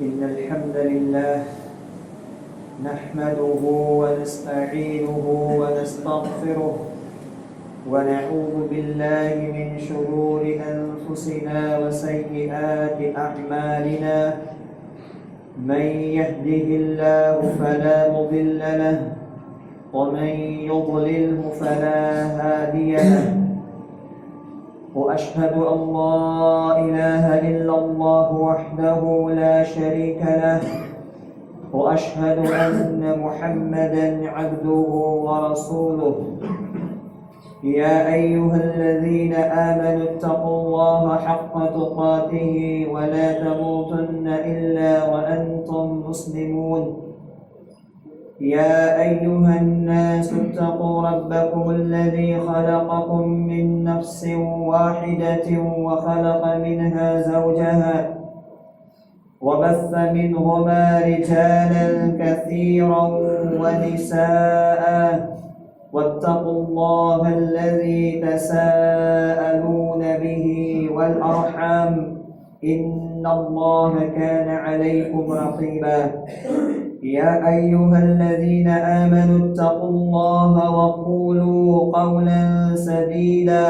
إن الحمد لله نحمده ونستعينه ونستغفره ونعوذ بالله من شرور أنفسنا وسيئات أعمالنا من يهده الله فلا مضل له ومن يضلله فلا هادي له وأشهد أن لا إله إلا الله وحده لا شريك له وأشهد أن محمدا عبده ورسوله يا أيها الذين آمنوا اتقوا الله حق تقاته ولا تموتن إلا وأنتم مسلمون يا أيها الناس اتقوا ربكم الذي خلقكم من نفس واحدة وخلق منها زوجها وبث منهما رجالا كثيرا ونساء واتقوا الله الذي تساءلون به والأرحام إن الله كان عليكم رقيبا يا أيها الذين آمنوا اتقوا الله وقولوا قولا سديدا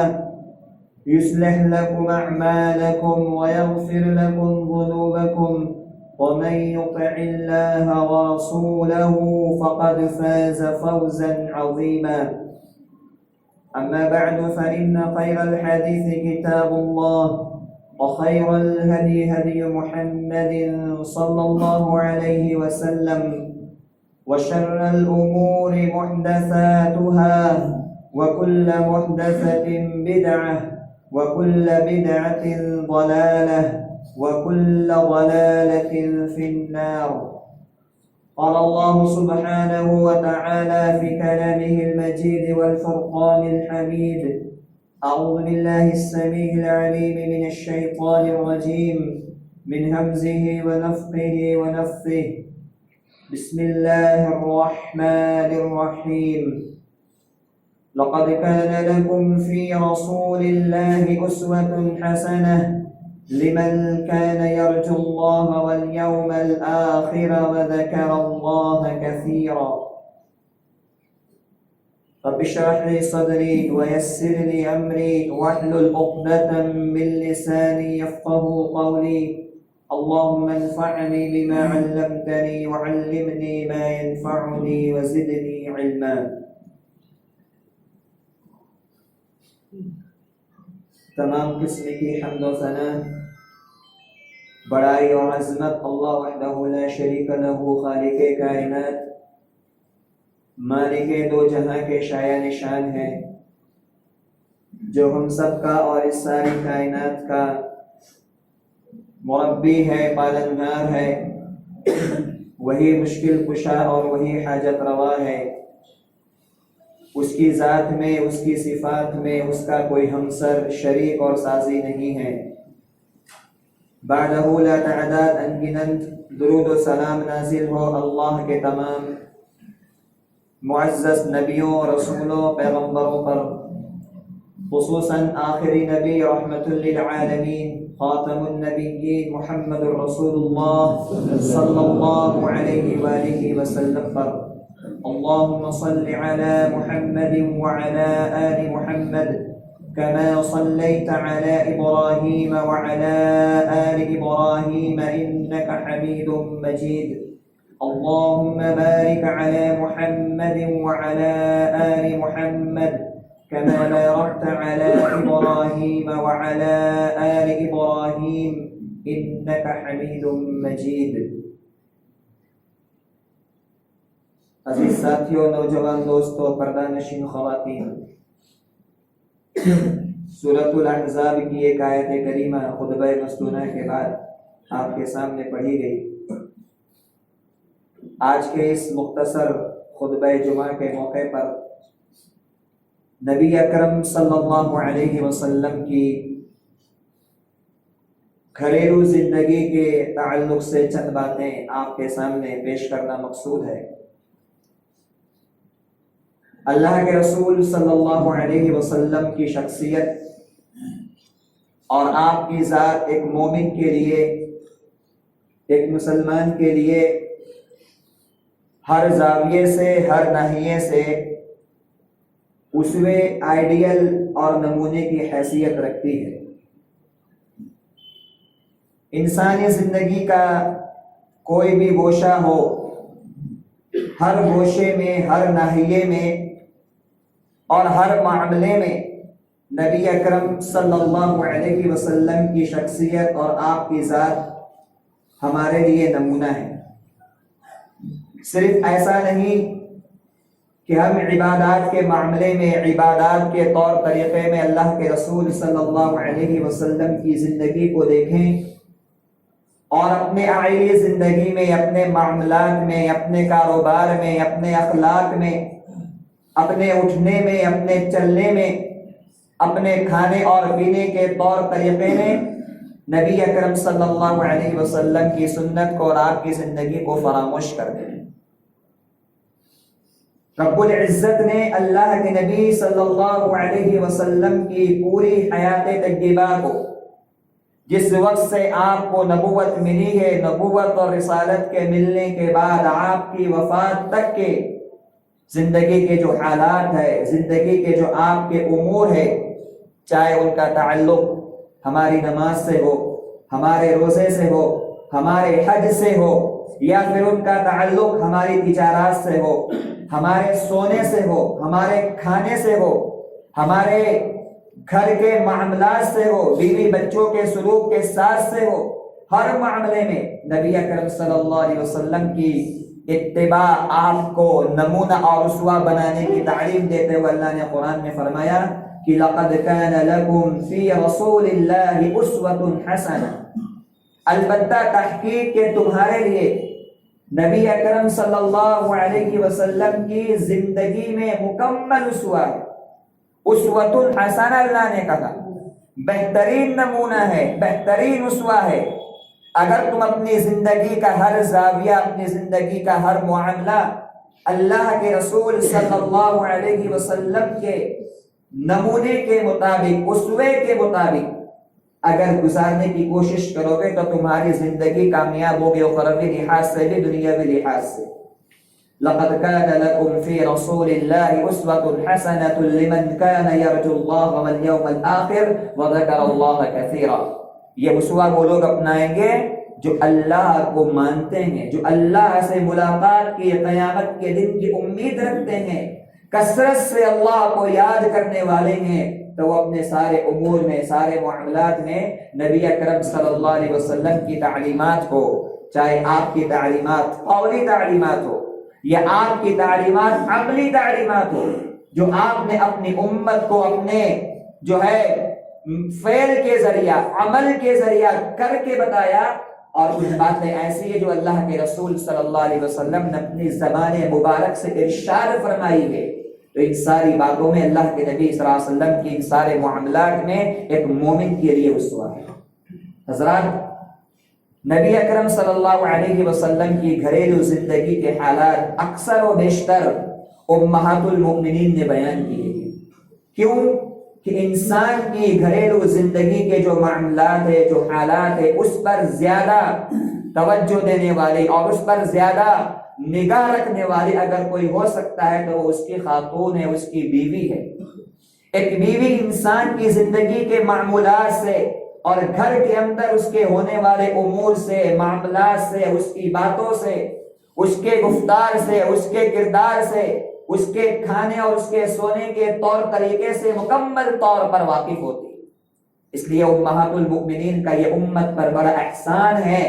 يصلح لكم أعمالكم ويغفر لكم ذنوبكم ومن يطع الله ورسوله فقد فاز فوزا عظيما أما بعد فإن خير الحديث كتاب الله وخير الهدي هدي محمد صلى الله عليه وسلم وشر الأمور محدثاتها وكل محدثة بدعة وكل بدعة ضلالة وكل ضلالة في النار. قال الله سبحانه وتعالى في كلامه المجيد والفرقان الحميد: أعوذ بالله السميع العليم من الشيطان الرجيم من همزه ونفخه ونفثه. بسم الله الرحمن الرحيم. لقد كان لكم في رسول الله أسوة حسنة لمن كان يرجو الله واليوم الآخر وذكر الله كثيرا. رب اشرح لي صدري ويسر لي أمري واحلل عقدة من لساني يفقهوا قولي. اللهم انفعني بما علمتني وعلمني ما ينفعني وزدني علما. تمام قسم کی حمد و ثنا بڑائی اور عظمت اللہ وحدہ لا شریک لہ خالق کائنات مالک دو جہاں کے شایع نشان ہے، جو ہم سب کا اور اس ساری کائنات کا مربی ہے، پالنہار ہے، وہی مشکل کشا اور وہی حاجت روا ہے۔ اس کی ذات میں، اس کی صفات میں اس کا کوئی ہمسر، شریک اور سازی نہیں ہے۔ بعدہ لا تعداد انگنت درود و سلام نازل ہو اللہ کے تمام معزز نبیوں، رسولوں، پیغمبروں پر، خصوصاً آخری نبی رحمت للعالمین خاتم النبیین محمد رسول اللہ صلی اللہ علیہ وآلہ وسلم پر۔ اللهم صل على محمد وعلى آل محمد كما صليت على إبراهيم وعلى آل إبراهيم إنك حميد مجيد. اللهم بارك على محمد وعلى آل محمد كما باركت على إبراهيم وعلى آل إبراهيم إنك حميد مجيد. عزیز ساتھیوں، نوجوان دوستوں، پردہ نشین خواتین، سورۃ الاحزاب کی ایک آیت کریمہ خطبہ مستونہ کے بعد آپ کے سامنے پڑھی گئی۔ آج کے اس مختصر خطبہ جمعہ کے موقع پر نبی اکرم صلی اللہ علیہ وسلم کی گھریلو زندگی کے تعلق سے چند باتیں آپ کے سامنے پیش کرنا مقصود ہے۔ اللہ کے رسول صلی اللہ علیہ وسلم کی شخصیت اور آپ کی ذات ایک مومن کے لیے ایک مسلمان کے لیے ہر زاویے سے، ہر ناحیے سے اسوے آئیڈیل اور نمونے کی حیثیت رکھتی ہے۔ انسانی زندگی کا کوئی بھی گوشہ ہو، ہر گوشے میں، ہر ناحیے میں اور ہر معاملے میں نبی اکرم صلی اللہ علیہ وسلم کی شخصیت اور آپ کی ذات ہمارے لیے نمونہ ہے۔ صرف ایسا نہیں کہ ہم عبادات کے معاملے میں، عبادات کے طور طریقے میں اللہ کے رسول صلی اللہ علیہ وسلم کی زندگی کو دیکھیں اور اپنے عائلی زندگی میں، اپنے معاملات میں، اپنے کاروبار میں، اپنے اخلاق میں، اپنے اٹھنے میں، اپنے چلنے میں، اپنے کھانے اور پینے کے طور طریقے میں نبی اکرم صلی اللہ علیہ وسلم کی سنت کو اور آپ کی زندگی کو فراموش کر دیں۔ رب العزت نے اللہ کے نبی صلی اللہ علیہ وسلم کی پوری حیات طیبہ کو، جس وقت سے آپ کو نبوت ملی ہے، نبوت اور رسالت کے ملنے کے بعد آپ کی وفات تک کے زندگی کے جو حالات ہے، زندگی کے جو آپ کے امور ہے، چاہے ان کا تعلق ہماری نماز سے ہو، ہمارے روزے سے ہو، ہمارے حج سے ہو، یا پھر ان کا تعلق ہماری تجارات سے ہو، ہمارے سونے سے ہو، ہمارے کھانے سے ہو، ہمارے گھر کے معاملات سے ہو، بیوی بچوں کے سلوک کے ساتھ سے ہو، ہر معاملے میں نبی اکرم صلی اللہ علیہ وسلم کی اتباع آپ کو نمونہ اور اسوہ بنانے کی تعلیم دیتے ہوئے اللہ نے قرآن میں فرمایا کہ لَقَدْ كَانَ لَكُمْ فِي رَسُولِ اللَّهِ أُسْوَةٌ حَسَنَةٌ، البتہ تحقیق کہ تمہارے لیے نبی اکرم صلی اللہ علیہ وسلم کی زندگی میں مکمل اسوہ ہے۔ اسوۃ حسنہ اللہ نے کہا، بہترین نمونہ ہے، بہترین اسوہ ہے۔ اگر تم اپنی زندگی کا ہر زاویہ، اپنی زندگی کا ہر معاملہ اللہ کے رسول صلی اللہ علیہ وسلم کے نمونے کے مطابق، اسوے کے مطابق اگر گزارنے کی کوشش کرو گے تو تمہاری زندگی کامیاب ہوگی، اخروی لحاظ سے بھی، دنیاوی لحاظ سے۔ لَقَدْ كَانَ لَكُمْ فِي رَسُولِ اللَّهِ أُسْوَةٌ حَسَنَةٌ لِمَنْ كَانَ يَرْجُو اللَّهَ وَالْيَوْمَ الْآخِرَ وَذَكَرَ اللَّهَ كَثِيرًا۔ یہ اسوہ وہ لوگ اپنائیں گے جو اللہ کو مانتے ہیں، جو اللہ سے ملاقات کی، قیامت کے دن کی امید رکھتے ہیں، کثرت سے اللہ کو یاد کرنے والے ہیں، تو وہ اپنے سارے امور میں، سارے معاملات میں نبی اکرم صلی اللہ علیہ وسلم کی تعلیمات کو، چاہے آپ کی تعلیمات قولی تعلیمات ہو یا آپ کی تعلیمات عملی تعلیمات ہو، جو آپ نے اپنی امت کو اپنے جو ہے فعل کے ذریعہ، عمل کے ذریعہ کر کے بتایا، اور کچھ باتیں ایسی ہیں جو اللہ کے رسول صلی اللہ علیہ وسلم نے اپنی زبان مبارک سے ارشاد فرمائی ہے، تو ان ساری باتوں میں اللہ کے نبی صلی اللہ علیہ وسلم کی ان سارے معاملات میں ایک مومن کے لیے اسوہ ہے۔ حضرات، نبی اکرم صلی اللہ علیہ وسلم کی گھریلو زندگی کے حالات اکثر و بیشتر امہات المؤمنین نے بیان کیے ہیں۔ کیوں کہ انسان کی گھریلو زندگی کے جو معاملات ہے، جو حالات ہے، اس پر زیادہ توجہ دینے والی اور اس پر زیادہ نگاہ رکھنے والی اگر کوئی ہو سکتا ہے تو وہ اس کی خاتون ہے، اس کی بیوی ہے۔ ایک بیوی انسان کی زندگی کے معمولات سے اور گھر کے اندر اس کے ہونے والے امور سے، معاملات سے، اس کی باتوں سے، اس کے گفتار سے، اس کے کردار سے، اس کے کھانے اور اس کے سونے کے طور طریقے سے مکمل طور پر واقف ہوتی ہے۔ اس لیے امہات المؤمنین کا یہ امت پر بڑا احسان ہے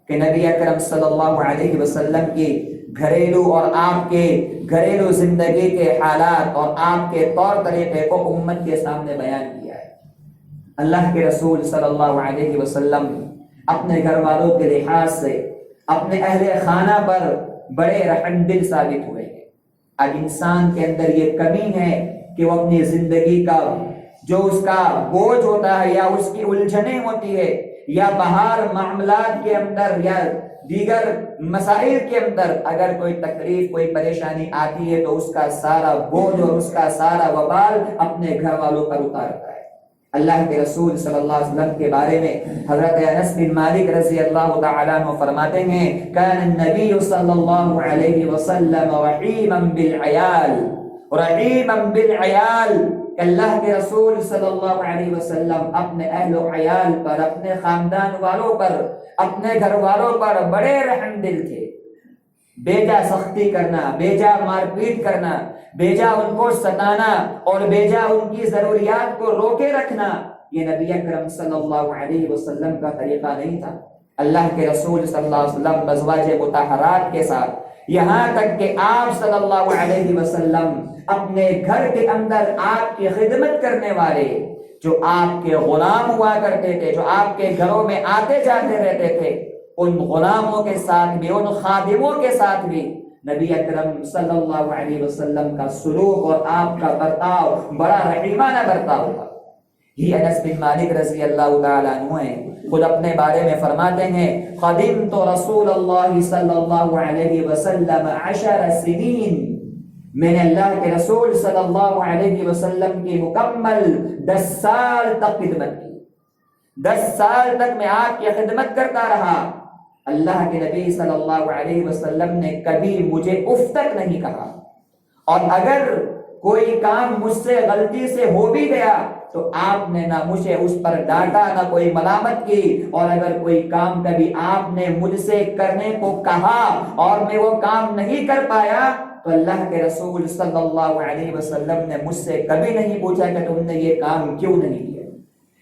کہ نبی اکرم صلی اللہ علیہ وسلم کی گھریلو اور آپ کے گھریلو زندگی کے حالات اور آپ کے طور طریقے کو امت کے سامنے بیان کیا ہے۔ اللہ کے رسول صلی اللہ علیہ وسلم اپنے گھر والوں کے لحاظ سے اپنے اہل خانہ پر بڑے رحم دل ثابت ہوئے ہیں۔ آج انسان کے اندر یہ کمی ہے کہ وہ اپنی زندگی کا جو اس کا بوجھ ہوتا ہے یا اس کی الجھنیں ہوتی ہے یا باہر معاملات کے اندر یا دیگر مسائل کے اندر اگر کوئی تکلیف، کوئی پریشانی آتی ہے تو اس کا سارا بوجھ اور اس کا سارا وبال اپنے گھر والوں پر اتارتا ہے۔ اللہ کے رسول صلی اللہ علیہ وسلم کے بارے میں حضرت انس بن مالک رضی اللہ تعالیٰ عنہ فرماتے ہیں کان النبی صلی اللہ علیہ وسلم رحیما بالعیال، رحیما بالعیال، اللہ کے رسول صلی اللہ علیہ وسلم اپنے اہل و عیال پر، اپنے خاندان والوں پر، اپنے گھر والوں پر بڑے رحم دل تھے۔ بیجا سختی کرنا، بیجا مار پیٹ کرنا، بیجا ان کو ستانا اور بیجا ان کی ضروریات کو روکے رکھنا، یہ نبی اکرم صلی اللہ علیہ وسلم کا طریقہ نہیں تھا۔ اللہ کے رسول صلی اللہ علیہ وسلم ازواج مطہرات کے ساتھ، یہاں تک کہ آپ صلی اللہ علیہ وسلم اپنے گھر کے اندر آپ کی خدمت کرنے والے جو آپ کے غلام ہوا کرتے تھے، جو آپ کے گھروں میں آتے جاتے رہتے تھے، ان غلاموں کے ساتھ بھی، ان خادموں کے ساتھ بھی نبی اکرم صلی اللہ علیہ وسلم کا سلوک اور آپ کا برتاؤ بڑا رحیمانہ برتاؤ تھا۔ یہ انس بن مالک رضی اللہ تعالیٰ عنہ ہیں، خود اپنے بارے میں فرماتے ہیں خدمت رسول اللہ صلی اللہ علیہ وسلم 10 سنین، میں نے اللہ کے رسول صلی اللہ علیہ وسلم کی مکمل 10 سال تک خدمت کی، 10 سال تک میں آپ کی خدمت کرتا رہا۔ اللہ کے نبی صلی اللہ علیہ وسلم نے کبھی مجھے اف تک نہیں کہا، اور اگر کوئی کام مجھ سے غلطی سے ہو بھی گیا تو آپ نے نہ مجھے اس پر ڈانٹا، نہ کوئی ملامت کی، اور اگر کوئی کام کبھی آپ نے مجھ سے کرنے کو کہا اور میں وہ کام نہیں کر پایا تو اللہ کے رسول صلی اللہ علیہ وسلم نے مجھ سے کبھی نہیں پوچھا کہ تم نے یہ کام کیوں نہیں کیا۔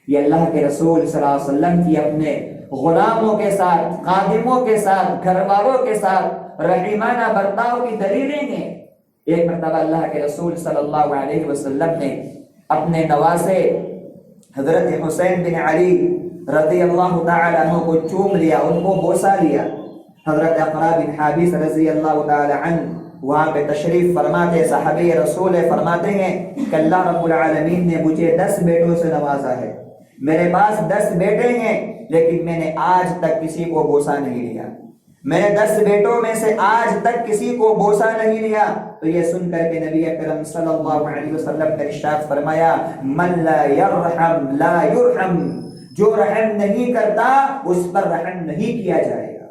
یہ اللہ کے رسول صلی اللہ علیہ وسلم کی اپنے غلاموں کے ساتھ، خادموں کے ساتھ، گھر والوں کے ساتھ رحیمانہ برتاؤ کی دلیلیں ہیں۔ ایک مرتبہ اللہ کے رسول صلی اللہ علیہ وسلم نے اپنے نواسے حضرت حسین بن علی رضی اللہ تعالی عنہ کو چوم لیا، ان کو بوسہ لیا۔ حضرت اقرا بن حابس رضی اللہ تعالی عنہ وہاں پہ تشریف فرماتے، صحابی رسول فرماتے ہیں کہ اللہ رب العالمین نے مجھے 10 بیٹوں سے نوازا ہے، میرے پاس 10 بیٹے ہیں لیکن میں نے آج تک کسی کو بوسہ نہیں لیا، میں نے 10 بیٹوں میں سے آج تک کسی کو بوسہ نہیں لیا۔ تو یہ سن کر کے نبی اکرم صلی اللہ علیہ وسلم نے ارشاد فرمایا من لا یرحم لا یرحم، جو رحم نہیں کرتا اس پر رحم نہیں کیا جائے گا،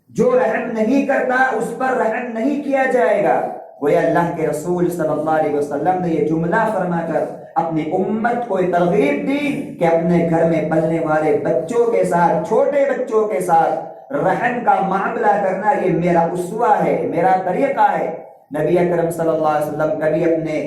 جو رحم نہیں کرتا اس پر رحم نہیں کیا جائے گا۔ وہ اللہ کے رسول صلی اللہ علیہ وسلم نے یہ جملہ فرما کر اپنی امت کو ترغیب دی کہ اپنے گھر میں پلنے والے بچوں کے ساتھ، چھوٹے بچوں کے ساتھ رحم کا معاملہ کرنا یہ میرا اسوہ ہے، میرا طریقہ ہے۔ نبی اکرم صلی اللہ علیہ وسلم کبھی اپنے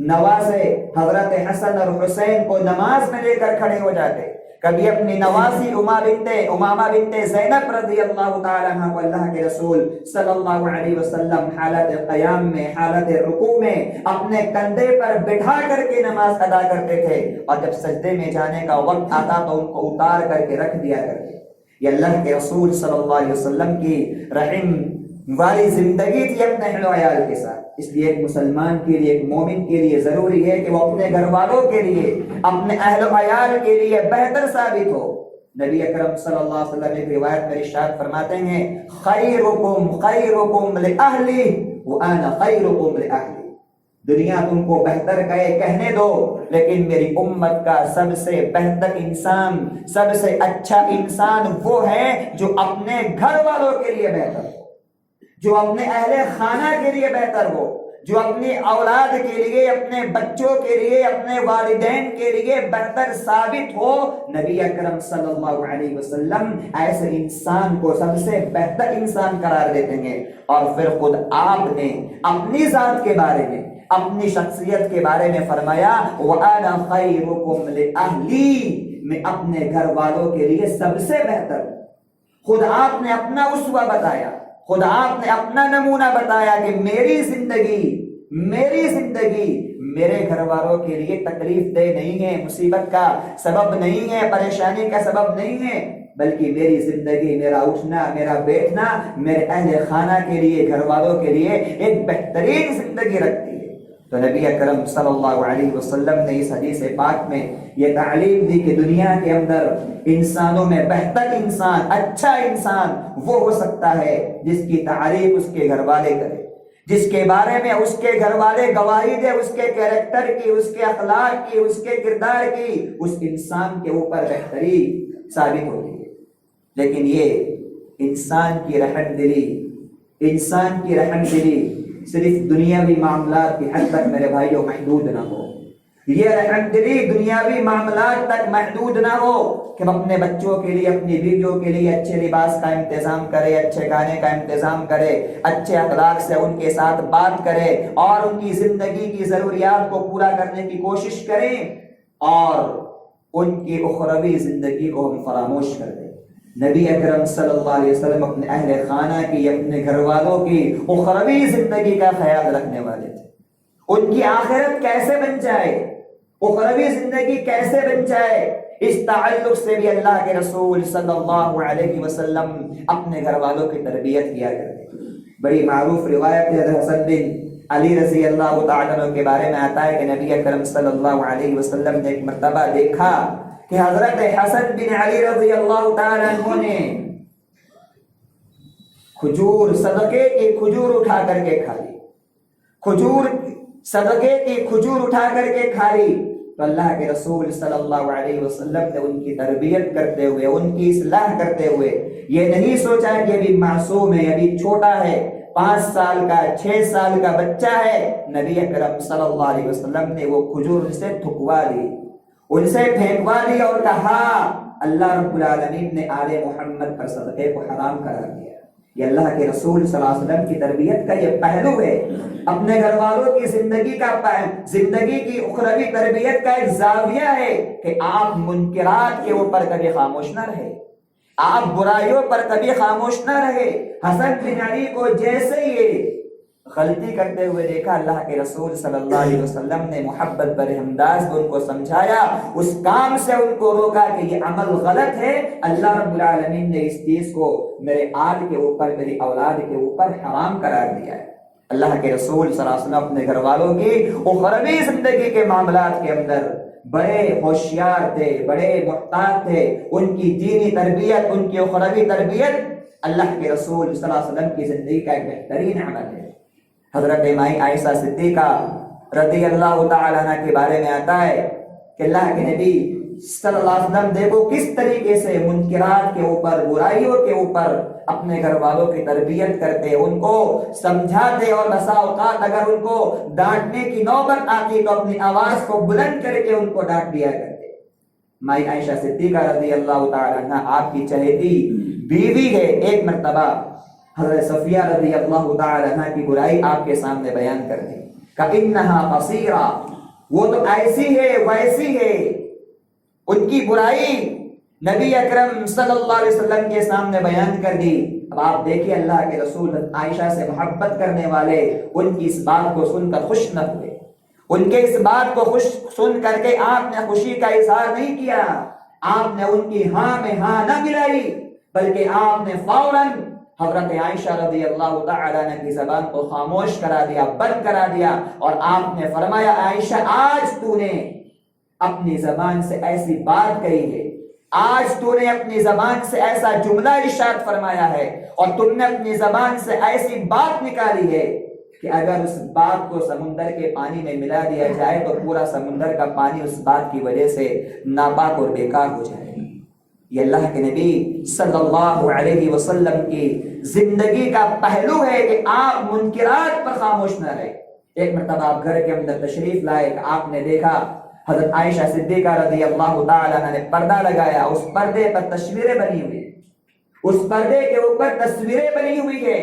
نواسے حضرت حسن اور حسین کو نماز میں لے کر کھڑے ہو جاتے، کبھی اپنی نواسی امامہ بنت زینب رضی اللہ تعالی عنہ کو اللہ کے رسول صلی اللہ علیہ وسلم حالت قیام میں، حالت رکوع میں اپنے کندھے پر بٹھا کر کے نماز ادا کرتے تھے، اور جب سجدے میں جانے کا وقت آتا تو ان کو اتار کر کے رکھ دیا کرتے۔ یہ اللہ کے رسول صلی اللہ علیہ وسلم کی رحم والی زندگی تھی اپنے اہل و عیال کے ساتھ۔ اس لیے ایک مسلمان کے لیے، ایک مومن کے لیے ضروری ہے کہ وہ اپنے گھر والوں کے لیے، اپنے اہل و عیال کے لیے بہتر ثابت ہو۔ نبی اکرم صلی اللہ علیہ وسلم ایک روایت میں ارشاد فرماتے ہیں خیرکم خیرکم لأہلی وانا خیرکم لأہلی، دنیا تم کو بہتر کہنے دو لیکن میری امت کا سب سے بہتر انسان، سب سے اچھا انسان وہ ہے جو اپنے گھر والوں کے لیے بہتر ہو، جو اپنے اہل خانہ کے لیے بہتر ہو، جو اپنی اولاد کے لیے، اپنے بچوں کے لیے، اپنے والدین کے لیے بہتر ثابت ہو۔ نبی اکرم صلی اللہ علیہ وسلم ایسے انسان کو سب سے بہتر انسان قرار دیتے ہیں۔ اور پھر خود آپ نے اپنی ذات کے بارے میں، اپنی شخصیت کے بارے میں فرمایا وَأَنَا خَيْرُكُمْ لِأَهْلِي، میں اپنے گھر والوں کے لیے سب سے بہتر ہوں۔ خود آپ نے اپنا اسوہ بتایا، خود آپ نے اپنا نمونہ بتایا کہ میری زندگی میرے گھر والوں کے لیے تکلیف دہ نہیں ہے، مصیبت کا سبب نہیں ہے، پریشانی کا سبب نہیں ہے، بلکہ میری زندگی، میرا اٹھنا، میرا بیٹھنا میرے اہل خانہ کے لیے، گھر والوں کے لیے ایک بہترین زندگی رکھتی ہے۔ تو نبی اکرم صلی اللہ علیہ وسلم نے اس حدیث پاک میں یہ تعلیم دی کہ دنیا کے اندر انسانوں میں بہتر انسان، اچھا انسان وہ ہو سکتا ہے جس کی تعریف اس کے گھر والے کرے، جس کے بارے میں اس کے گھر والے گواہی دے اس کے کیریکٹر کی، اس کے اخلاق کی، اس کے کردار کی، اس انسان کے اوپر بہتری ثابت ہوتی ہے۔ لیکن یہ انسان کی رحم دلی صرف دنیاوی معاملات کی حد تک میرے بھائیوں محدود نہ ہو۔ یہ رحم دلی دنیاوی معاملات تک محدود نہ ہو کہ ہم اپنے بچوں کے لیے، اپنی بیویوں کے لیے اچھے لباس کا انتظام کرے، اچھے کھانے کا انتظام کرے، اچھے اخلاق سے ان کے ساتھ بات کرے اور ان کی زندگی کی ضروریات کو پورا کرنے کی کوشش کریں، اور ان کی اخروی زندگی کو ہم فراموش کر دیں۔ نبی اکرم صلی اللہ علیہ وسلم اپنے اہل خانہ کی، اپنے گھر والوں کی اخروی زندگی کا خیال رکھنے والے تھے۔ ان کی آخرت کیسے بن جائے، اخروی زندگی کیسے بن جائے، اس تعلق سے بھی اللہ کے رسول صلی اللہ علیہ وسلم اپنے گھر والوں کی تربیت کیا کرتے۔ بڑی معروف روایت ہے حسن بن علی رضی اللہ تعالیٰ عنہ کے بارے میں آتا ہے کہ نبی اکرم صلی اللہ علیہ وسلم نے ایک مرتبہ دیکھا کہ حضرت حسن بن علی رضی اللہ تعالیٰ عنہ نے کھجور، صدقے کی کھجور اٹھا کر کے کھا لی، صدقے کی کھجور اٹھا کر کے کھا لی۔ تو اللہ کے رسول صلی اللہ علیہ وسلم نے ان کی تربیت کرتے ہوئے، ان کی اصلاح کرتے ہوئے یہ نہیں سوچا کہ ابھی معصوم ہے، ابھی چھوٹا ہے، 5 سال کا 6 سال کا بچہ ہے۔ نبی اکرم صلی اللہ علیہ وسلم نے وہ کھجور ان سے تھکوا لی، ان سے پھینکوا لی اور کہا اللہ رب العالمین نے آل محمد پر صدقے کو حرام قرار دیا۔ یہ اللہ کے رسول صلی اللہ علیہ وسلم کی تربیت کا یہ پہلو ہے، اپنے گھر والوں کی زندگی کی اخروی تربیت کا ایک زاویہ ہے کہ آپ منکرات کے اوپر کبھی خاموش نہ رہے، آپ برائیوں پر کبھی خاموش نہ رہے۔ حسن بن علی کو جیسے یہ غلطی کرتے ہوئے دیکھا، اللہ کے رسول صلی اللہ علیہ وسلم نے محبت بھرے انداز میں ان کو سمجھایا، اس کام سے ان کو روکا کہ یہ عمل غلط ہے، اللہ رب العالمین نے اس چیز کو میرے آل کے اوپر، میری اولاد کے اوپر حرام قرار دیا ہے۔ اللہ کے رسول صلی اللہ علیہ وسلم اپنے گھر والوں کی اخروی زندگی کے معاملات کے اندر بڑے ہوشیار تھے، بڑے محتاط تھے۔ ان کی دینی تربیت، ان کی اخروی تربیت اللہ کے رسول صلی اللہ علیہ وسلم کی زندگی کا ایک بہترین عمل ہے۔ حضرت مائی عائشہ صدیقہ رضی اللہ تعالیٰ عنہ کے بارے میں آتا ہے کہ اللہ کے نبی صلی اللہ علیہ وسلم دیکھو کس طریقے سے منکرات کے اوپر، برائیوں کے اوپر اپنے گھر والوں کی تربیت کرتے، ان کو سمجھاتے، اور بسا اوقات اگر ان کو ڈانٹنے کی نوبت آتی تو اپنی آواز کو بلند کر کے ان کو ڈانٹ دیا کرتے۔ مائی عائشہ صدیقہ رضی اللہ تعالیٰ عنہ آپ کی چہیتی بیوی ہے۔ ایک مرتبہ حضرت صفیہ رضی اللہ تعالیٰ عنہ کی برائی آپ کے سامنے بیان کر دی کہ انہا قصیرہ، وہ تو ایسی ہے ویسی ہے، ان کی برائی نبی اکرم صلی اللہ علیہ وسلم کے سامنے بیان کر دی۔ اب آپ دیکھیں اللہ کے رسول عائشہ سے محبت کرنے والے ان کی اس بات کو سن کر خوش نہ ہوئے، ان کے اس بات کو سن کر کے آپ نے خوشی کا اظہار نہیں کیا، آپ نے ان کی ہاں میں ہاں نہ ملائی، بلکہ آپ نے فوراً حضرت عائشہ رضی اللہ تعالیٰ عنہ کی زبان کو خاموش کرا دیا، بند کرا دیا، اور آپ نے فرمایا عائشہ آج تو نے اپنی زبان سے ایسی بات کہی ہے، آج تو نے اپنی زبان سے ایسا جملہ ارشاد فرمایا ہے، اور تم نے اپنی زبان سے ایسی بات نکالی ہے کہ اگر اس بات کو سمندر کے پانی میں ملا دیا جائے تو پورا سمندر کا پانی اس بات کی وجہ سے ناپاک اور بیکار ہو جائے گا۔ یہ اللہ کے نبی صلی اللہ علیہ وسلم کی زندگی کا پہلو ہے کہ آپ منکرات پر خاموش نہ رہے۔ ایک مرتبہ آپ گھر کے اندر تشریف لائے کہ آپ نے دیکھا حضرت عائشہ صدیقہ رضی اللہ تعالیٰ عنہ نے پردہ لگایا، اس پردے پر تصویریں بنی ہوئی، اس پردے کے اوپر تصویریں بنی ہوئی ہے۔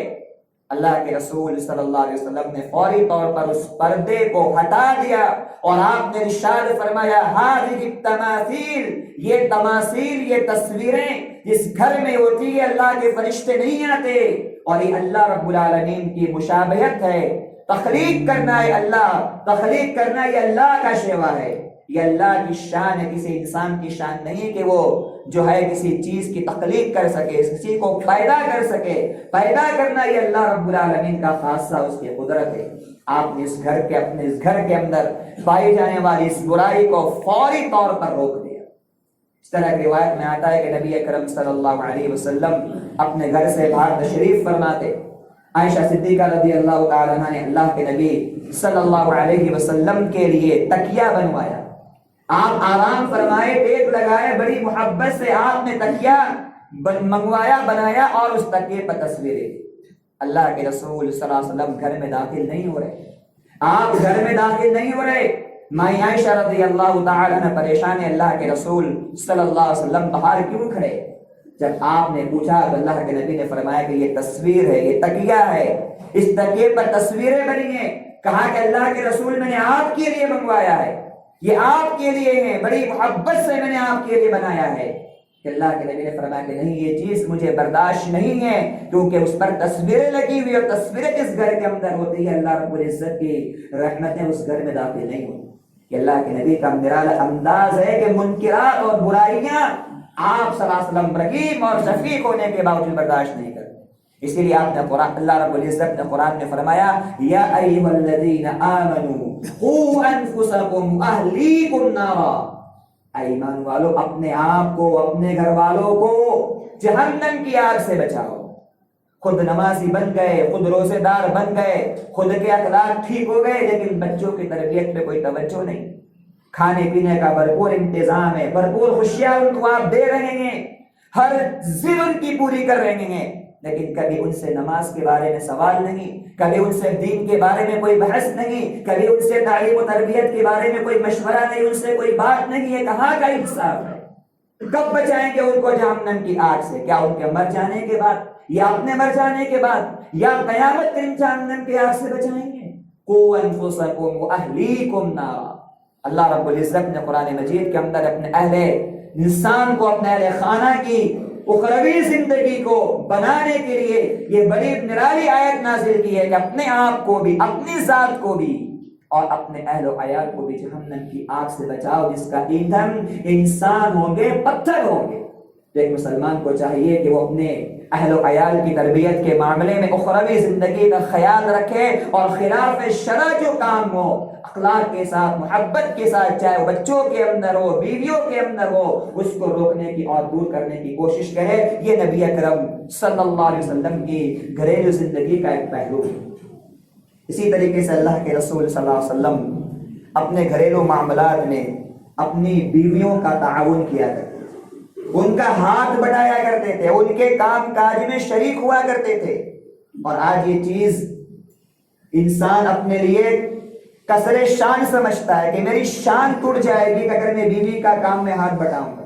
اللہ کے رسول صلی اللہ علیہ وسلم نے فوری طور پر اس پردے کو ہٹا دیا، اور آپ نے ارشاد فرمایا ہذہ التماثیل، یہ تماثیل، یہ تصویریں جس گھر میں ہوتی ہے اللہ کے فرشتے نہیں آتے، اور یہ اللہ رب العالمین کی مشابہت ہے، تخلیق کرنا ہے، تخلیق کرنا یہ اللہ کا شیوا ہے، یہ اللہ کی شان ہے، کسی انسان کی شان نہیں کہ وہ جو ہے کسی چیز کی تخلیق کر سکے، کسی کو پیدا کر سکے۔ پیدا کرنا یہ اللہ رب العالمین کا خاصہ، اس کی قدرت ہے۔ آپ نے اپنے اس گھر کے اندر پائی جانے والی اس برائی کو فوری طور پر روک دیا۔ اس طرح کی روایت میں آتا ہے کہ نبی اکرم صلی اللہ علیہ وسلم اپنے گھر سے باہر تشریف فرماتے، عائشہ صدیقہ رضی اللہ تعالیٰ عنہ نے اللہ کے نبی صلی اللہ علیہ وسلم کے لیے تکیہ بنوایا. آپ آرام فرمائے، ٹیک لگائے، بڑی محبت سے آپ نے تکیہ منگوایا، بنایا، اور اس تکیے پر تصویریں. اللہ کے رسول صلی اللہ علیہ وسلم گھر میں داخل نہیں ہو رہے، آپ گھر میں داخل نہیں ہو رہے. مائی عائشہ رضی اللہ تعالیٰ عنہ پریشان ہے، اللہ کے رسول صلی اللہ علیہ وسلم باہر کیوں کھڑے؟ جب آپ نے پوچھا تو اللہ کے نبی نے فرمایا کہ یہ تصویر ہے، یہ تکیہ ہے، اس تکیے پر تصویریں بنی ہیں. کہا کہ اللہ کے رسول میں نے آپ کے لیے منگوایا ہے، یہ آپ کے لیے ہے، بڑی محبت سے میں نے آپ کے لیے بنایا ہے. کہ اللہ کے نبی نے فرمایا کہ نہیں، یہ چیز مجھے برداشت نہیں ہے، کیونکہ اس پر تصویریں لگی ہوئی، اور تصویریں جس گھر کے اندر ہوتی ہے اللہ رب العزت کی رحمتیں اس گھر میں داخل نہیں ہوتی. کہ اللہ کے نبی کا نرالا انداز ہے کہ منکرات اور برائیاں آپ صلی اللہ علیہ وسلم رحیم اور شفیق ہونے کے باوجود برداشت نہیں کرتے. اسی لیے آپ نے قرآن، اللہ رب العزت نے قرآن میں فرمایا یا ایھا الذین آمنوا قوا انفسکم واہلیکم نارا، اے ایمان والو اپنے آپ کو، اپنے گھر والوں کو جہنم کی آگ سے بچاؤ. خود نمازی بن گئے، خود روزے دار بن گئے، خود کے اخلاق ٹھیک ہو گئے، لیکن بچوں کی تربیت پہ کوئی توجہ نہیں. کھانے پینے کا بھرپور انتظام ہے، بھرپور خوشیاں ان کو آپ دے رہے ہیں، ہر ضد ان کی پوری کر رہے ہیں، لیکن کبھی ان سے نماز کے بارے میں سوال نہیں، کبھی ان سے دین کے بارے میں کوئی بحث نہیں، کبھی ان سے تعلیم و تربیت کے بارے میں کوئی مشورہ نہیں، ان سے کوئی بات نہیں ہے. کہاں کا انصاف ہے؟ کب بچائیں گے ان کو جہنم کی آگ سے؟ کیا ان کے مر جانے کے بعد، یا اپنے مر جانے کے بعد، یا قیامت کے دن جہنم کی آگ سے بچائیں گے؟ قوا انفسکم واہلیکم نارا. اللہ رب العزت نے قرآن مجید کے اندر اپنے اہل انسان کو، اپنے اہل خانہ کی اخروی زندگی کو بنانے کے لیے یہ بڑی نرالی آیت نازل کی ہے کہ اپنے آپ کو بھی، اپنی ذات کو بھی، اور اپنے اہل و عیال کو بھی جہنم کی آگ سے بچاؤ، جس کا ایندھن انسان ہوں گے، پتھر ہوں گے. ایک مسلمان کو چاہیے کہ وہ اپنے اہل و عیال کی تربیت کے معاملے میں اخروی زندگی کا خیال رکھے، اور خلاف شرع جو کام ہو اخلاق کے ساتھ، محبت کے ساتھ، چاہے وہ بچوں کے اندر ہو، بیویوں کے اندر ہو، اس کو روکنے کی اور دور کرنے کی کوشش کرے. یہ نبی اکرم صلی اللہ علیہ وسلم کی گھریلو زندگی کا ایک پہلو ہے. اسی طریقے سے اللہ کے رسول صلی اللہ علیہ وسلم اپنے گھریلو معاملات میں اپنی بیویوں کا تعاون کیا کرتے تھے، ان کا ہاتھ بٹایا کرتے تھے، ان کے کام کاج میں شریک ہوا کرتے تھے. اور آج یہ چیز انسان اپنے لیے کسر شان سمجھتا ہے کہ میری شان ٹوٹ جائے گی اگر میں بیوی کا کام میں ہاتھ بٹاؤں گا،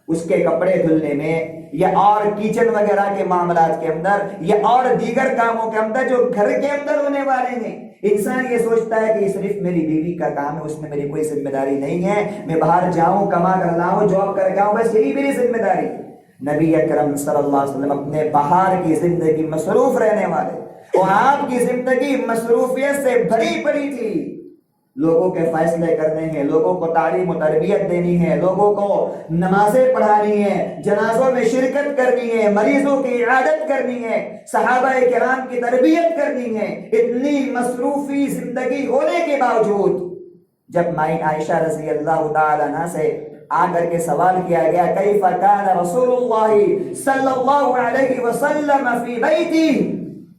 اس کے کپڑے دھلنے میں، یا اور کچن وغیرہ کے معاملات کے اندر، یا اور دیگر کاموں کے اندر جو گھر کے اندر ہونے والے ہیں. انسان یہ سوچتا ہے کہ یہ صرف میری بیوی کا کام ہے، اس میں میری کوئی ذمہ داری نہیں ہے، میں باہر جاؤں، کما کر لاؤں، جاب کر کے آؤں، بس یہی میری ذمہ داری. نبی اکرم صلی اللہ علیہ وسلم اپنے باہر کی زندگی مصروف رہنے والے، اور آپ کی زندگی مصروفیت سے بھری پڑی تھی. لوگوں کے فیصلے کرنے ہیں، لوگوں کو تعلیم و تربیت دینی ہے، لوگوں کو نمازیں پڑھانی ہے، جنازوں میں شرکت کرنی ہے، مریضوں کی عیادت کرنی ہے، صحابہ کرام کی تربیت کرنی ہے. اتنی مصروفی زندگی ہونے کے باوجود جب مائی عائشہ رضی اللہ تعالی عنہ سے آ کر کے سوال کیا گیا کیف کان رسول اللہ صلی اللہ علیہ وسلم فی بیتی،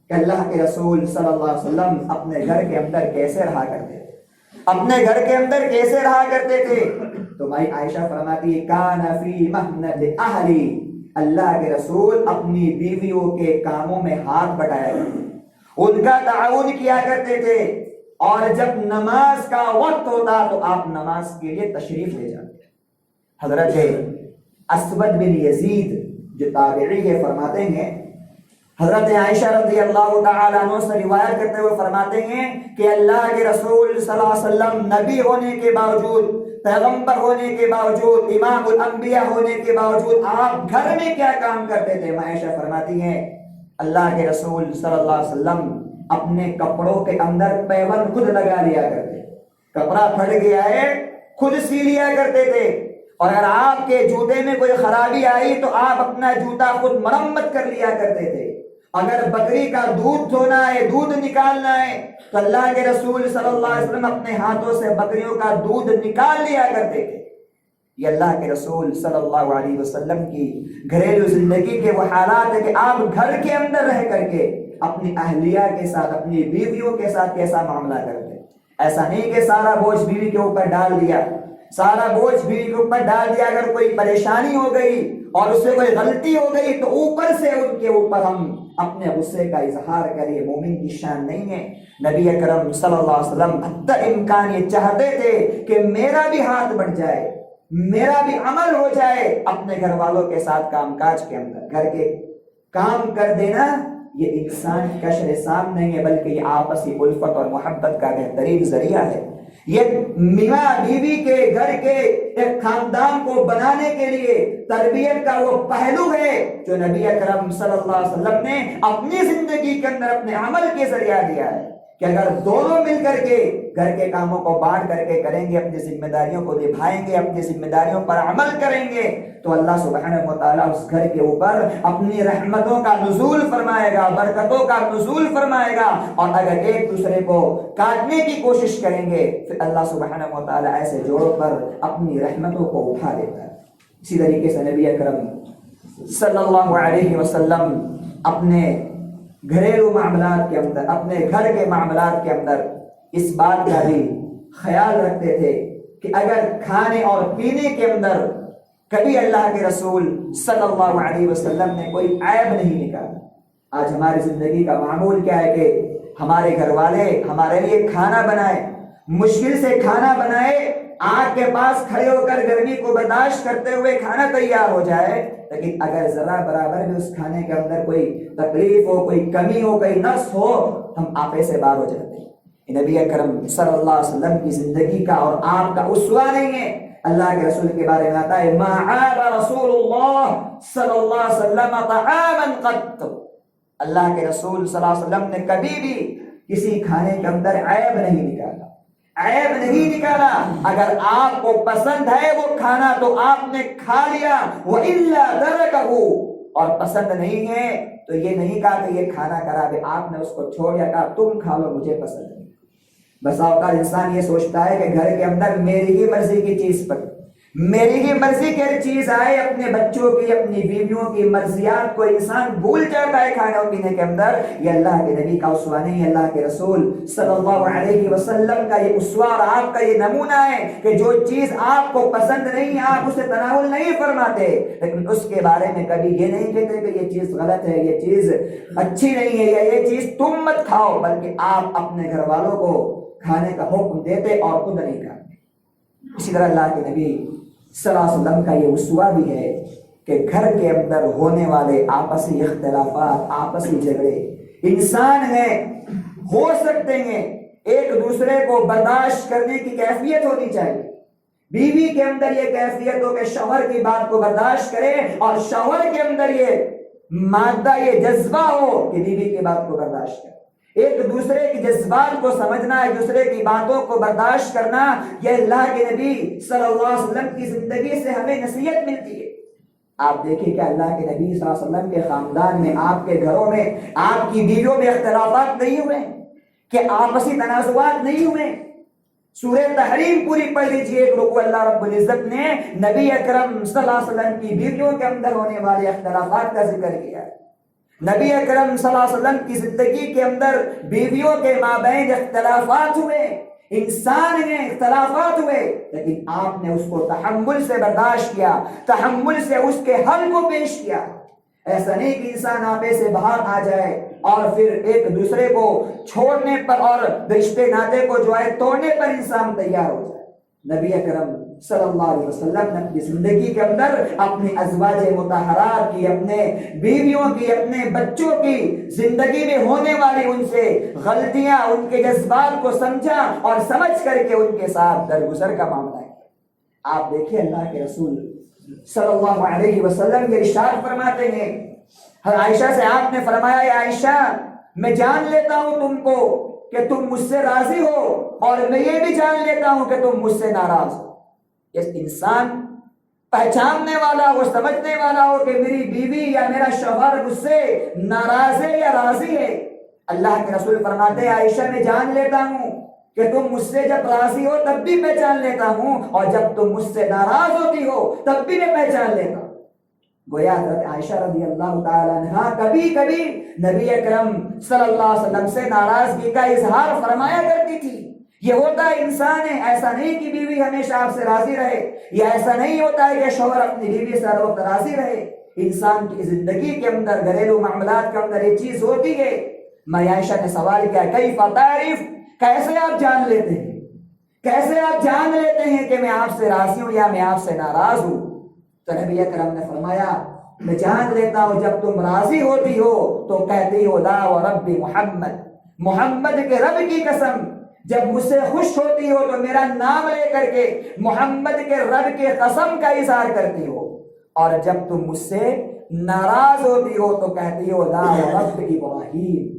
کہ اللہ کے رسول صلی اللہ علیہ وسلم اپنے گھر کے اندر کیسے رہا کرتے تھے، اپنے گھر کے اندر کیسے رہا کرتے تھے، تو مائی عائشہ فرماتی ہے کان فی مہنۃ اہلی، اللہ کے رسول اپنی بیویوں کے کاموں میں ہاتھ بٹایا کرتے تھے، ان کا تعاون کیا کرتے تھے، اور جب نماز کا وقت ہوتا تو آپ نماز کے لیے تشریف لے جاتے. حضرت اسود بن یزید جو تابعی ہے فرماتے ہیں، حضرت عائشہ رضی اللہ تعالیٰ عنہ سے روایت کرتے ہوئے فرماتے ہیں کہ اللہ کے رسول صلی اللہ علیہ وسلم نبی ہونے کے باوجود، پیغمبر ہونے کے باوجود، امام الانبیاء ہونے کے باوجود آپ گھر میں کیا کام کرتے تھے. عائشہ فرماتی ہیں اللہ کے رسول صلی اللہ علیہ وسلم اپنے کپڑوں کے اندر پیوند خود لگا لیا کرتے، کپڑا پھٹ گیا ہے خود سی لیا کرتے تھے، اور اگر آپ کے جوتے میں کوئی خرابی آئی تو آپ اپنا جوتا خود مرمت کر لیا کرتے تھے. اگر بکری کا دودھ دھونا ہے، دودھ نکالنا ہے، تو اللہ کے رسول صلی اللہ علیہ وسلم اپنے ہاتھوں سے بکریوں کا دودھ نکال لیا کرتے تھے. یہ اللہ کے رسول صلی اللہ علیہ وسلم کی گھریلو زندگی کے وہ حالات ہے کہ آپ گھر کے اندر رہ کر کے اپنی اہلیہ کے ساتھ، اپنی بیویوں کے ساتھ کیسا معاملہ کرتے. ایسا نہیں کہ سارا بوجھ بیوی کے اوپر ڈال دیا، سارا بوجھ بیوی کے اوپر ڈال دیا. اگر کوئی پریشانی ہو گئی اور اس سے کوئی غلطی ہو گئی تو اوپر سے ان کے اوپر ہم اپنے غصے کا اظہار کریں. مومن کی شان نہیں ہے. نبی اکرم صلی اللہ علیہ وسلم حتی امکان یہ چاہتے تھے کہ میرا بھی ہاتھ بڑھ جائے، میرا بھی عمل ہو جائے اپنے گھر والوں کے ساتھ کام کاج کے اندر. گھر کے کام کر دینا یہ انسان کا شرسام نہیں ہے، بلکہ یہ آپسی الفت اور محبت کا بہترین ذریعہ ہے. یہ میاں بیوی کے گھر کے ایک خاندان کو بنانے کے لیے تربیت کا وہ پہلو ہے جو نبی اکرم صلی اللہ علیہ وسلم نے اپنی زندگی کے اندر اپنے عمل کے ذریعہ دیا ہے کہ اگر دونوں مل کر کے گھر کے کاموں کو بانٹ کر کے کریں گے، اپنی ذمہ داریوں کو نبھائیں گے، اپنی ذمہ داریوں پر عمل کریں گے تو اللہ سبحانہ و تعالیٰ اس گھر کے اوپر اپنی رحمتوں کا نزول فرمائے گا، برکتوں کا نزول فرمائے گا. اور اگر ایک دوسرے کو کاٹنے کی کوشش کریں گے پھر اللہ سبحانہ و تعالیٰ ایسے جوڑوں پر اپنی رحمتوں کو اٹھا دیتا ہے. اسی طریقے سے نبی اکرم صلی اللہ علیہ وسلم اپنے گھریلو معاملات کے اندر، اپنے گھر کے معاملات کے اندر اس بات کا بھی خیال رکھتے تھے کہ اگر کھانے اور پینے کے اندر کبھی اللہ کے رسول صلی اللہ علیہ وسلم نے کوئی عیب نہیں نکالا. آج ہماری زندگی کا معمول کیا ہے کہ ہمارے گھر والے ہمارے لیے کھانا بنائے، مشکل سے کھانا بنائے، آگ کے پاس کھڑے ہو کر گرمی کو برداشت کرتے ہوئے کھانا تیار ہو جائے، لیکن اگر ذرا برابر بھی اس کھانے کے اندر کوئی تکلیف ہو، کوئی کمی ہو، کوئی نقص ہو، ہم آپے سے باہر ہو جاتے ہیں. نبی اکرم صلی اللہ علیہ وسلم کی زندگی کا اور آپ کا اسوہ نہیں ہے. اللہ کے رسول کے بارے میں آتا ہے ما عاب رسول اللہ صلی اللہ علیہ وسلم طعاما قط. اللہ کے رسول صلی اللہ علیہ وسلم نے کبھی بھی کسی کھانے کے اندر عیب نہیں نکالا، عیب نہیں نکالا. اگر آپ کو پسند ہے وہ کھانا تو آپ نے کھا لیا، وَإِلَّا تَرَكَهُ. اور پسند نہیں ہے تو یہ نہیں کہا کہ یہ کھانا کرا دے، آپ نے اس کو چھوڑ دیا، کہا تم کھا لو مجھے پسند نہیں. بس اوقات انسان یہ سوچتا ہے کہ گھر کے اندر میری ہی مرضی کی چیز پر، میری ہی مرضی کی چیز آئے، اپنے بچوں کی، اپنی بیویوں کی مرضیات کو انسان بھول جاتا ہے کھانے اور پینے کے اندر. یہ اللہ کے نبی کا اسوہ نہیں ہے. اللہ کے رسول صلی اللہ علیہ وسلم کا یہ اسوہ اور آپ کا یہ نمونہ ہے کہ جو چیز آپ کو پسند نہیں ہے آپ اسے تناول نہیں فرماتے، لیکن اس کے بارے میں کبھی یہ نہیں کہتے کہ یہ چیز غلط ہے، یہ چیز اچھی نہیں ہے، یا یہ چیز تم مت کھاؤ، بلکہ آپ اپنے گھر والوں کو کھانے کا حکم دیتے اور خود نہیں کھاتے. اسی طرح اللہ کے نبی صلی اللہ علیہ وسلم کا یہ اسوہ بھی ہے کہ گھر کے اندر ہونے والے آپسی اختلافات، آپسی جھگڑے انسان ہیں، ہو سکتے ہیں، ایک دوسرے کو برداشت کرنے کی کیفیت ہونی چاہیے. بیوی کے اندر یہ کیفیت ہو کہ شوہر کی بات کو برداشت کرے، اور شوہر کے اندر یہ مادہ، یہ جذبہ ہو کہ بیوی کی بات کو برداشت کرے. ایک دوسرے کی جذبات کو سمجھنا، ایک دوسرے کی باتوں کو برداشت کرنا، یہ اللہ کے نبی صلی اللہ علیہ وسلم کی زندگی سے ہمیں نصیحت ملتی ہے. آپ دیکھیں کہ اللہ کے نبی صلی اللہ علیہ وسلم کے خاندان میں، آپ کے گھروں میں، آپ کی بیویوں میں اختلافات نہیں ہوئے کہ آپسی تنازعات نہیں ہوئے. سورہ تحریم پوری پڑھ لیجیے، ایک رکوع اللہ رب العزت نے نبی اکرم صلی اللہ علیہ وسلم کی بیویوں کے اندر ہونے والے اختلافات کا ذکر کیا ہے. نبی اکرم صلی اللہ علیہ وسلم کی زندگی کے اندر بیویوں کے مابین اختلافات ہوئے، انسان ہیں، اختلافات ہوئے، لیکن آپ نے اس کو تحمل سے برداشت کیا، تحمل سے اس کے حل کو پیش کیا. ایسا نہیں کہ انسان آپے سے باہر آ جائے اور پھر ایک دوسرے کو چھوڑنے پر اور رشتے ناطے کو جو ہے توڑنے پر انسان تیار ہو جائے. نبی اکرم صلی اللہ علیہ وسلم نے اپنی زندگی کے اندر اپنے ازواج مطہرات کی، اپنے بیویوں کی، اپنے بچوں کی زندگی میں ہونے والی ان سے غلطیاں، ان کے جذبات کو سمجھا اور سمجھ کر کے ان کے ساتھ درگزر کا معاملہ ہے. آپ دیکھیں اللہ کے رسول صلی اللہ علیہ وسلم کے ارشاد فرماتے ہیں، عائشہ سے آپ نے فرمایا اے عائشہ میں جان لیتا ہوں تم کو کہ تم مجھ سے راضی ہو، اور میں یہ بھی جان لیتا ہوں کہ تم مجھ سے ناراض ہو. اس انسان پہچاننے والا، وہ سمجھنے والا ہو کہ میری بیوی یا میرا شوہر مجھ سے ناراض ہے یا راضی ہے. اللہ کے رسول فرماتے ہیں عائشہ میں جان لیتا ہوں کہ تم مجھ سے جب راضی ہو تب بھی پہچان لیتا ہوں، اور جب تم مجھ سے ناراض ہوتی ہو تب بھی میں پہچان لیتا ہوں. گویا حضرت عائشہ رضی اللہ تعالیٰ عنہا کبھی کبھی نبی اکرم صلی اللہ علیہ وسلم سے ناراضگی کا اظہار فرمایا کرتی تھی. یہ ہوتا ہے انسان ہے، ایسا نہیں کہ بیوی ہمیشہ آپ سے راضی رہے، یا ایسا نہیں ہوتا ہے کہ شوہر اپنی بیوی سے ہر وقت راضی رہے. انسان کی زندگی کے اندر، گھریلو معاملات کے اندر یہ چیز ہوتی ہے. میں عائشہ نے سوال کیا کیف تعرف، کیسے آپ جان لیتے ہیں، کیسے آپ جان لیتے ہیں کہ میں آپ سے راضی ہوں یا میں آپ سے ناراض ہوں؟ تو نبی اکرم نے فرمایا میں جان لیتا ہوں جب تم راضی ہوتی ہو تو کہتی ہو لا و رب محمد، محمد کے رب کی قسم. جب مجھ سے خوش ہوتی ہو تو میرا نام لے کر کے محمد کے رب کے قسم کا اظہار کرتی ہو، اور جب تم مجھ سے ناراض ہوتی ہو تو کہتی ہو لا و رب ابراہیم،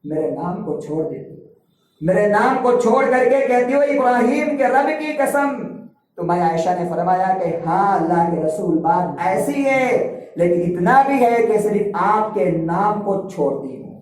میرے نام کو چھوڑ دیتی ہو، میرے نام کو چھوڑ کر کے کہتی ہو ابراہیم کے رب کی قسم. تو میں عائشہ نے فرمایا کہ ہاں اللہ کے رسول بات ایسی ہے، لیکن اتنا بھی ہے کہ صرف آپ کے نام کو چھوڑتی ہوں،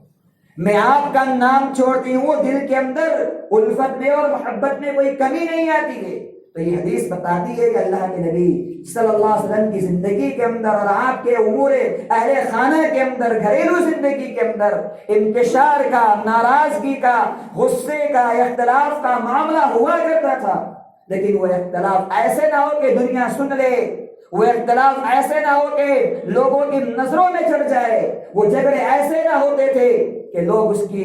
میں آپ کا نام چھوڑتی ہوں، دل کے اندر الفت میں اور محبت میں کوئی کمی نہیں آتی ہے. تو یہ حدیث بتاتی ہے کہ اللہ کے نبی صلی اللہ علیہ وسلم کی زندگی کے اندر اور آپ کے امور اہل خانہ کے اندر، گھریلو زندگی کے اندر انتشار کا، ناراضگی کا، غصے کا، اختلاف کا معاملہ ہوا کرتا تھا. لیکن وہ اختلاف ایسے نہ ہو کہ دنیا سن لے، وہ اختلاف ایسے نہ ہو کہ لوگوں کی نظروں میں چڑھ جائے، وہ جھگڑے ایسے نہ ہوتے تھے کہ لوگ اس کی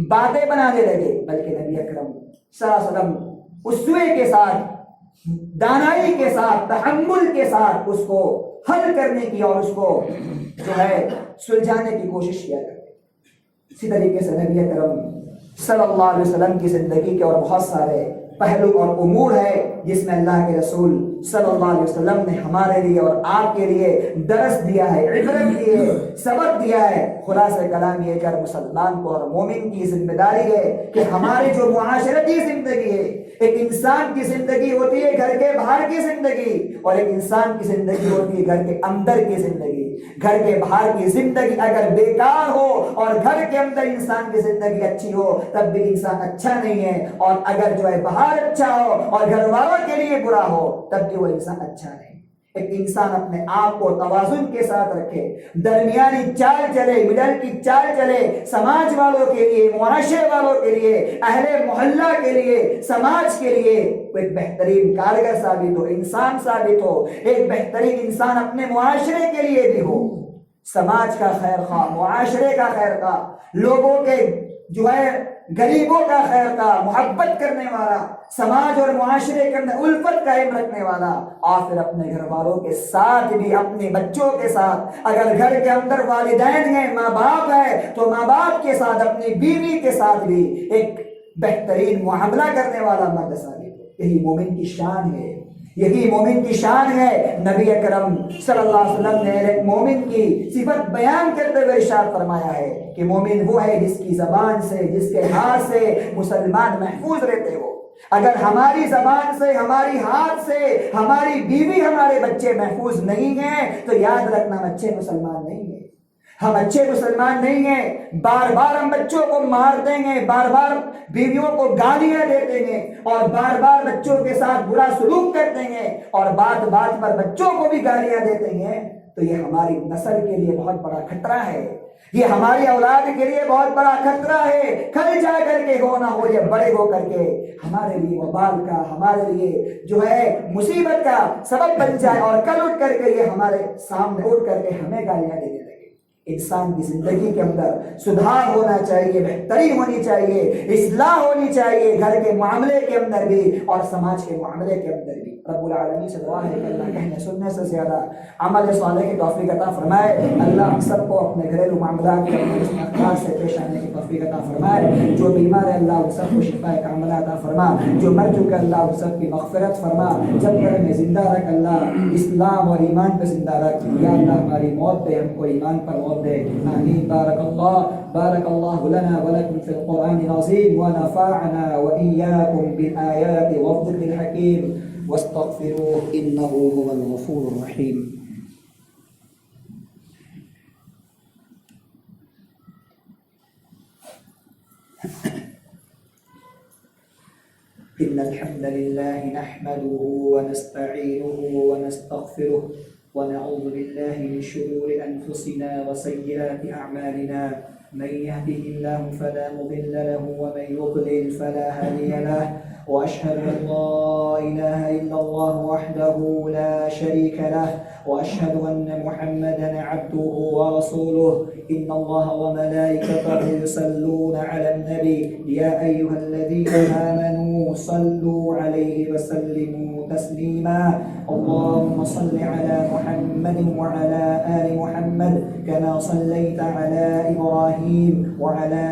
باتیں بنانے لگے، بلکہ نبی اکرم صلی اللہ علیہ وسلم اسوے کے ساتھ، دانائی کے ساتھ، تحمل کے ساتھ اس کو حل کرنے کی اور اس کو جو ہے سلجھانے کی کوشش کیا کرتے. اسی طریقے سے نبی اکرم صلی اللہ علیہ وسلم کی زندگی کے اور بہت سارے پہلو اور امور ہے جس میں اللہ کے رسول صلی اللہ علیہ وسلم نے ہمارے لیے اور آپ کے لیے درس دیا ہے، عبرت دی ہے، سبق دیا ہے. خلاصہ کلام یہ کہ مسلمان کو اور مومن کی ذمہ داری ہے کہ ہماری جو معاشرتی زندگی ہے، ایک انسان کی زندگی ہوتی ہے گھر کے باہر کی زندگی، اور ایک انسان کی زندگی ہوتی ہے گھر کے اندر کی زندگی. گھر کے باہر کی زندگی اگر بیکار ہو اور گھر کے اندر انسان کی زندگی اچھی ہو تب بھی انسان اچھا نہیں ہے، اور اگر جو ہے باہر اچھا ہو اور گھر والوں کے لیے برا ہو تب بھی وہ انسان اچھا نہیں. ایک انسان اپنے آپ کو توازن کے ساتھ رکھے، درمیانی چال چلے، مڈل کی چال چلے، سماج والوں کے لیے، معاشرے والوں کے لیے، اہل محلہ کے لیے، سماج کے لیے وہ ایک بہترین کارگر ثابت ہو، انسان ثابت ہو، ایک بہترین انسان اپنے معاشرے کے لیے بھی ہو. سماج کا خیر خواہ، معاشرے کا خیر خواہ، لوگوں کے جو ہے غریبوں کا خیر کا محبت کرنے والا، سماج اور معاشرے کے اندر الفت قائم رکھنے والا، اور پھر اپنے گھر والوں کے ساتھ بھی، اپنے بچوں کے ساتھ، اگر گھر کے اندر والدین ہیں، ماں باپ ہے تو ماں باپ کے ساتھ، اپنی بیوی کے ساتھ بھی ایک بہترین معاملہ کرنے والا مرد ثابت ہو. یہی مومن کی شان ہے، یہی مومن کی شان ہے. نبی اکرم صلی اللہ علیہ وسلم نے ایک مومن کی صفت بیان کرتے ہوئے ارشاد فرمایا ہے کہ مومن وہ ہے جس کی زبان سے، جس کے ہاتھ سے مسلمان محفوظ رہتے ہو. اگر ہماری زبان سے، ہماری ہاتھ سے، ہماری بیوی، ہمارے بچے محفوظ نہیں ہیں تو یاد رکھنا ہم اچھے مسلمان نہیں ہیں، ہم اچھے مسلمان نہیں ہیں. بار بار ہم بچوں کو مار دیں گے، بار بار بیویوں کو گالیاں دے دیں گے، اور بار بار بچوں کے ساتھ برا سلوک کر دیں گے، اور بات بات پر بچوں کو بھی گالیاں دے دیں گے، تو یہ ہماری نسل کے لیے بہت بڑا خطرہ ہے، یہ ہماری اولاد کے لیے بہت بڑا خطرہ ہے. کل جا کر کے ہو نہ ہو یہ بڑے ہو کر کے ہمارے لیے وبال کا، ہمارے لیے جو ہے مصیبت کا سبب بن جائے، اور کل اٹھ کر کے یہ ہمارے سامنے اٹھ کر کے ہمیں گالیاں دینے لگے. انسان کی زندگی کے اندر سدھار ہونا چاہیے، بہتری ہونی چاہیے، اصلاح ہونی چاہیے، گھر کے معاملے کے اندر بھی اور سماج کے معاملے کے اندر بھی. رب العالمین سے دعا ہے کہ اللہ کہنے سننے سے زیادہ عمل صالح کی توفیق عطا فرمائے. اللہ ہم سب کو اپنے گھریلو معاملات کے اندر اس اخلاق سے پیش آنے کی توفیق عطا فرمائے. جو بیمار ہے اللہ ان سب کو شفا کاملہ عطا فرما، جو مر چکے اللہ ان سب کی مغفرت فرما. جب تک ہمیں زندہ رکھ اللہ، اسلام اور ایمان پہ زندہ رکھ. یا اللہ ہماری موت پہ ہم کو ایمان پر موت دے. آمین. بارك الله لنا ولكم في القرآن العظيم، ونفعنا وإياكم بالآيات والذكر الحكيم، واستغفروه إنه هو الغفور الرحيم. إن الحمد لله نحمده ونستعينه ونستغفره ونعوذ بالله من شرور أنفسنا وسيئات أعمالنا من يهده الله فلا مضل له ومن يضلل فلا هادي له وأشهد أن لا إله إلا الله وحده لا شريك له وأشهد أن محمدا عبده ورسوله إن الله وملائكته يصلون على النبي يا أيها الذين آمنوا صلوا عليه وسلموا تسليما اللهم صل على محمد وعلى آل محمد كما صليت على إبراهيم وعلى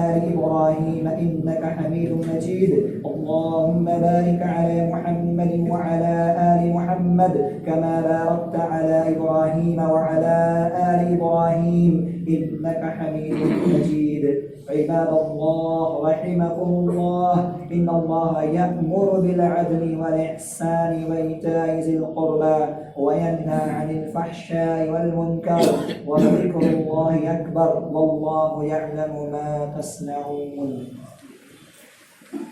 آل إبراهيم إنك حميد مجيد اللهم بارك على محمد وعلى آل محمد كما باركت على إبراهيم وعلى آل إبراهيم إنك حميد مجيد عباد الله رحمكم الله إن الله يأمر بالعدل والإحسان وإيتاء ذي القربى وينهى عن الفحشاء والمنكر وذكر الله أكبر والله يعلم ما تصنعون